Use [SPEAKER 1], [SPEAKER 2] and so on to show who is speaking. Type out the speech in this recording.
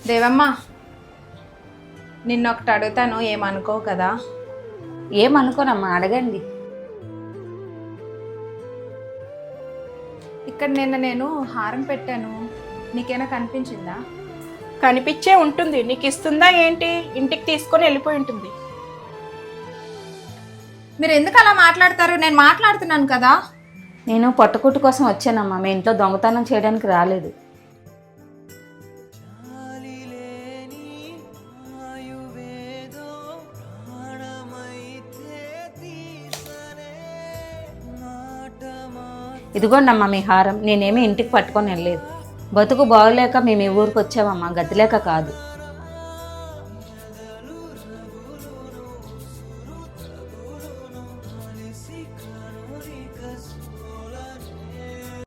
[SPEAKER 1] దేవమ్మ, నిన్నొకటి అడుగుతాను, ఏమనుకోవు కదా?
[SPEAKER 2] ఏమనుకోనమ్మా, అడగండి.
[SPEAKER 1] ఇక్కడ నేను హారం పెట్టాను, నీకేనా కనిపించిందా?
[SPEAKER 3] కనిపించే ఉంటుంది. నీకు ఇస్తుందా ఏంటి? ఇంటికి తీసుకొని వెళ్ళిపోయి ఉంటుంది.
[SPEAKER 1] మీరు ఎందుకు అలా మాట్లాడతారు? నేను మాట్లాడుతున్నాను కదా.
[SPEAKER 2] నేను పొట్టకుట్టు కోసం వచ్చానమ్మా, మీ ఇంట్లో దొంగతనం చేయడానికి రాలేదు. ఇదిగోండమ్మా మీ హారం. నేనేమి ఇంటికి పట్టుకొని వెళ్ళలేదు. బతుకు బాగలేక మేము ఈ ఊరికి వచ్చామమ్మా, గతిలేక కాదు.